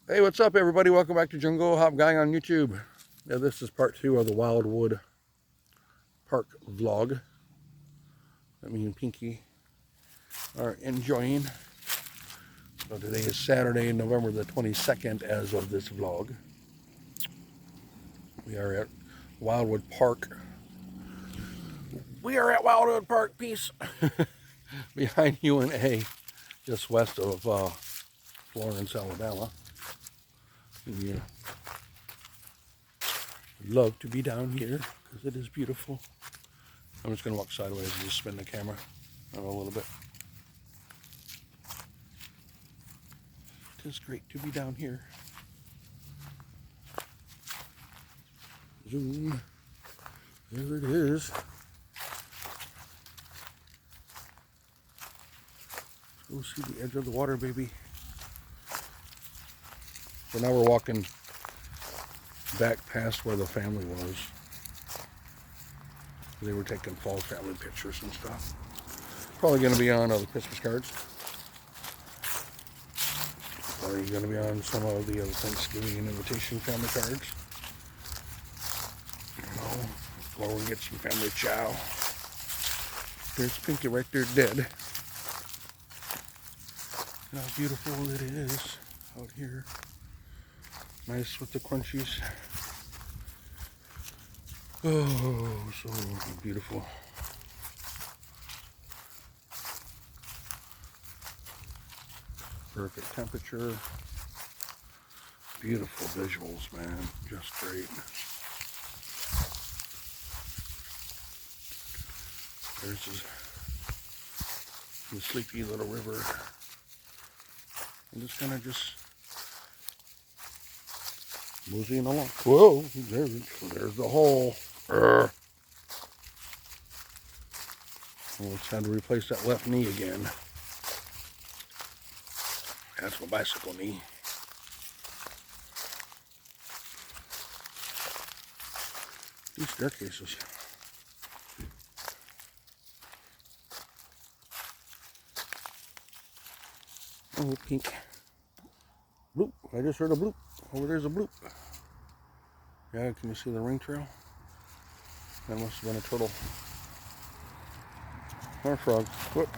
Hey, what's up, everybody? Welcome back to Jungle Hop Guy on YouTube. Now, this is part 2 of the Wildwood Park vlog that me and Pinky are enjoying. So today is Saturday, November the 22nd, as of this vlog. We are at Wildwood Park. We are at Wildwood Park, peace. Behind UNA, just west of Florence, Alabama. Yeah. Love to be down here because it is beautiful. I'm just going to walk sideways and just spin the camera a little bit. It is great to be down here. Zoom. There it is. Let's go see the edge of the water, baby. So now we're walking back past where the family was. They were taking fall family pictures and stuff. Probably going to be on the Christmas cards. Probably going to be on some of the other Thanksgiving and invitation family cards. You know, go and get some family chow. There's Pinky right there dead. Look how beautiful it is out here. Nice with the crunchies. Oh, so beautiful. Perfect temperature. Beautiful visuals, man. Just great. There's the sleepy little river. I'm just kind of moseying along. Whoa, there's the hole. Well, it's time to replace that left knee again. That's my bicycle knee. These staircases. Oh, pink. Bloop. I just heard a bloop. Oh, there's a bloop. Yeah, can you see the ring trail? That must have been a turtle. Or a frog. Whoop.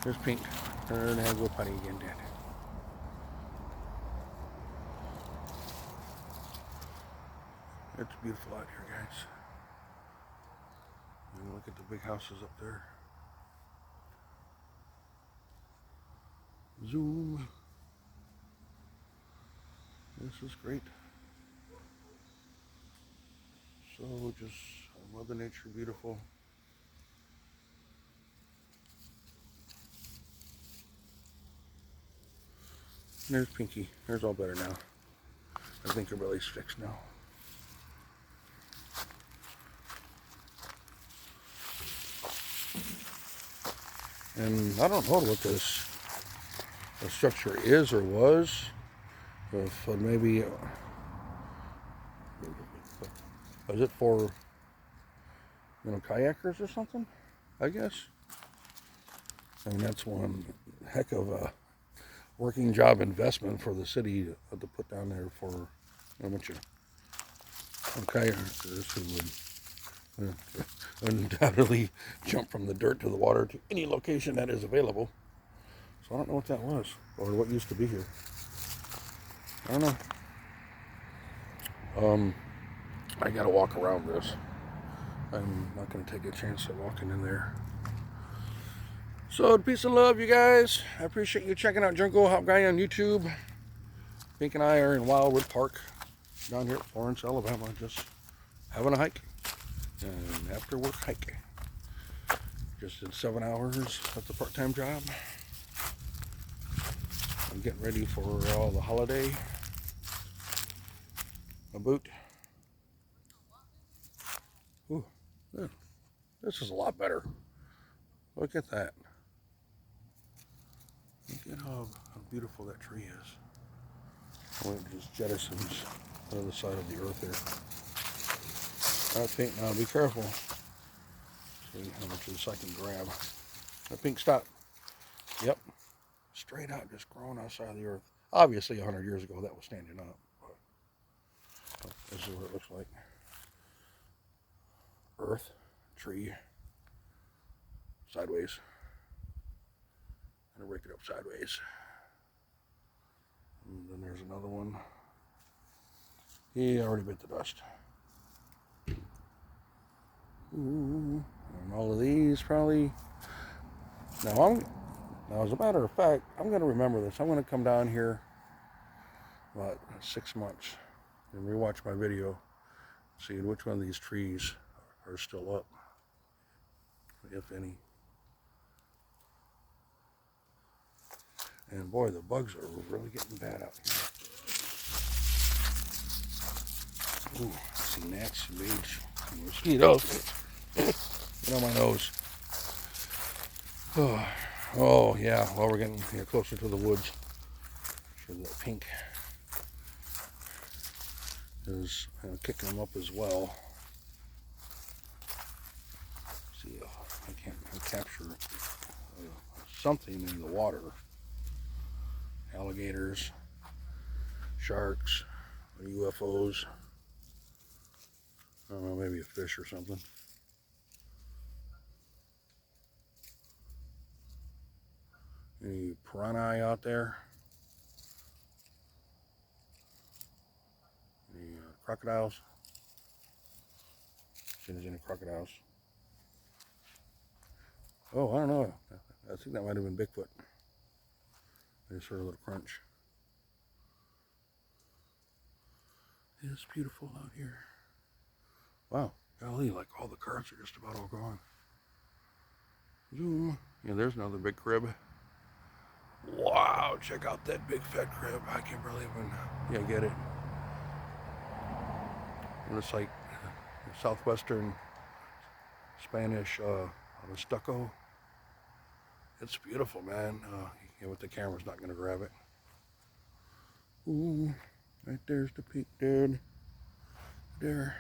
There's pink. There they go potty again, Dad. It's beautiful out here, guys. And look at the big houses up there. Zoom. This is great. So just Mother Nature beautiful. And there's Pinky. There's all better now. I think her belly's fixed now. And I don't know what this structure is or was. If maybe is it for kayakers or something? I guess. I mean, that's one heck of a working job investment for the city to put down there for a bunch of kayakers who would undoubtedly jump from the dirt to the water to any location that is available. So I don't know what that was or what used to be here. I don't know. I gotta walk around this. I'm not gonna take a chance at walking in there. So peace and love, you guys. I appreciate you checking out Jungle Hop Guy on YouTube. Pink and I are in Wildwood Park down here at Florence, Alabama, just having a hike. And after work hike. Just did 7 hours. That's a part-time job. I'm getting ready for all the holiday. A boot. Ooh, yeah. This is a lot better. Look at that. Look at how beautiful that tree is. Well, it just jettisons to the side of the earth here. I think now be careful. See how much of this I can grab. That pink, stop. Yep. straight out, just growing outside of the earth. Obviously, 100 years ago, that was standing up. But this is what it looks like. Earth, tree, sideways. I'm gonna break it up sideways. And then there's another one. He already bit the dust. Ooh, and all of these probably. Now, as a matter of fact, I'm going to remember this. I'm going to come down here about 6 months and rewatch my video, see which one of these trees are still up, if any. And boy, the bugs are really getting bad out here. Ooh, I see gnats, bees, and mosquitoes. Get on my nose. Oh yeah, well, we're getting closer to the woods. Sure, that pink is kicking them up as well. See, I can't capture something in the water. Alligators, sharks, UFOs. I don't know, maybe a fish or something. Any piranha out there? Any crocodiles? See if there's any crocodiles. Oh, I don't know. I think that might have been Bigfoot. I just heard a little crunch. It's beautiful out here. Wow, golly, like all the cards are just about all gone. Zoom. Yeah, there's another big crib. Wow, check out that big fat crib. I can't believe it. Yeah, get it. It looks like southwestern Spanish stucco. It's beautiful, man. With the camera's not going to grab it. Ooh, right there's the peak, dude. There.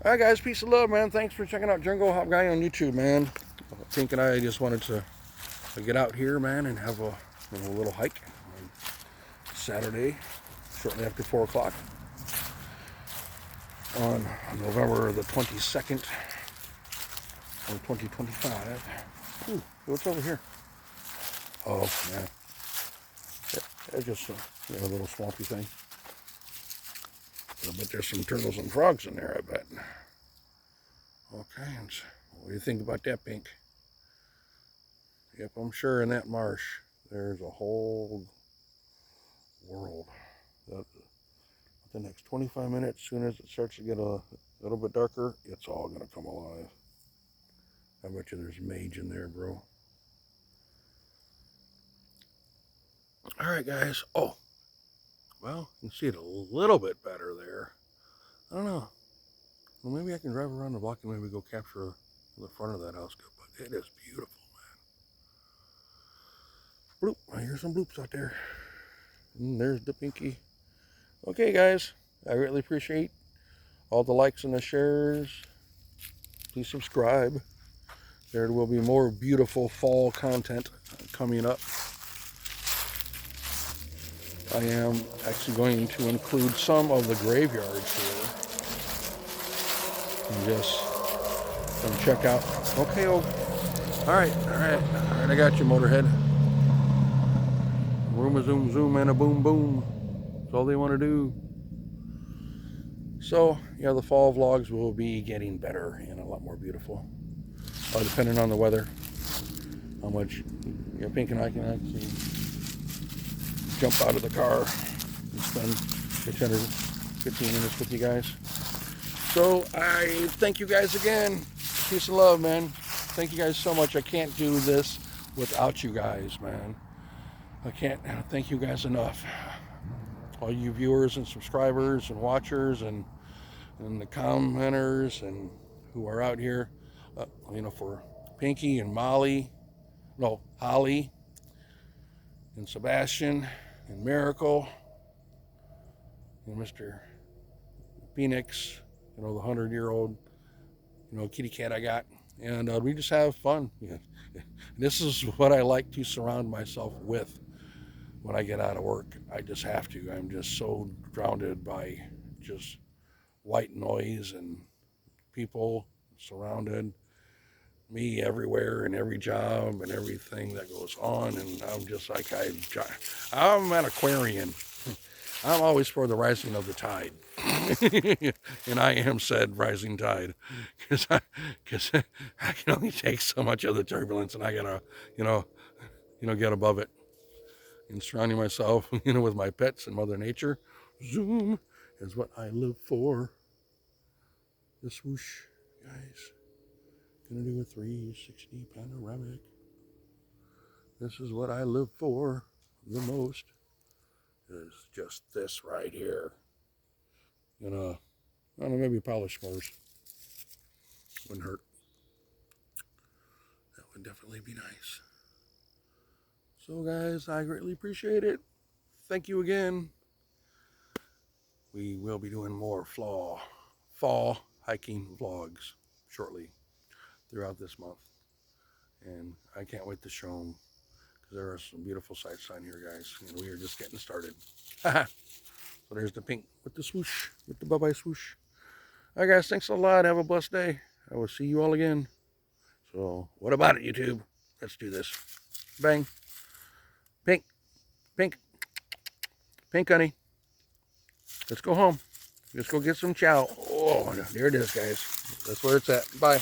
Alright, guys, peace of love, man. Thanks for checking out Jungle Hop Guy on YouTube, man. Pink and I just wanted to get out here, man, and have a little hike on Saturday, shortly after 4 o'clock on November the 22nd of 2025. Ooh, what's over here? Oh, man. It's just a little swampy thing. I bet there's some turtles and frogs in there, I bet. All kinds. What do you think about that, Pink? Yep, I'm sure in that marsh, there's a whole world. The next 25 minutes, as soon as it starts to get a little bit darker, it's all going to come alive. I bet you there's mage in there, bro. All right, guys. Oh, well, you can see it a little bit better there. I don't know. Well, maybe I can drive around the block and maybe go capture the front of that house. But it is beautiful, man. Bloop. I hear some bloops out there. And there's the Pinky. Okay, guys. I really appreciate all the likes and the shares. Please subscribe. There will be more beautiful fall content coming up. I am actually going to include some of the graveyards here. And just come check out. Okay, oh. All right, I got you, Motorhead. Room a zoom zoom and a boom boom. That's all they want to do. So, yeah, the fall vlogs will be getting better and a lot more beautiful. Depending on the weather. How much Pink and I can actually jump out of the car and spend 10 or 15 minutes with you guys. So, I thank you guys again. Peace and love, man. Thank you guys so much. I can't do this without you guys, man. I can't thank you guys enough. All you viewers and subscribers and watchers and the commenters and who are out here, for Pinky and Holly, and Sebastian and Miracle and Mr. Phoenix, the 100-year-old, kitty cat I got. and we just have fun. Yeah. This is what I like to surround myself with when I get out of work. I just have to. I'm just so drowned by just white noise and people surrounded me everywhere and every job and everything that goes on. And I'm just like, I'm an Aquarian. I'm always for the rising of the tide. And I am said rising tide because I can only take so much of the turbulence, and I gotta, you know, get above it. And surrounding myself, with my pets and Mother Nature, zoom, is what I live for. The swoosh, guys. Gonna do a 360 panoramic. This is what I live for the most. Is just this right here. I don't know, maybe polish spores. Wouldn't hurt. That would definitely be nice. So guys, I greatly appreciate it. Thank you again. We will be doing more fall hiking vlogs shortly throughout this month. And I can't wait to show them, because there are some beautiful sights on here, guys. And we are just getting started. So there's the pink with the swoosh, with the bye-bye swoosh. All right, guys, thanks a lot. Have a blessed day. I will see you all again. So what about it, YouTube? Let's do this. Bang. Pink. Pink. Pink, honey. Let's go home. Let's go get some chow. Oh, there it is, guys. That's where it's at. Bye.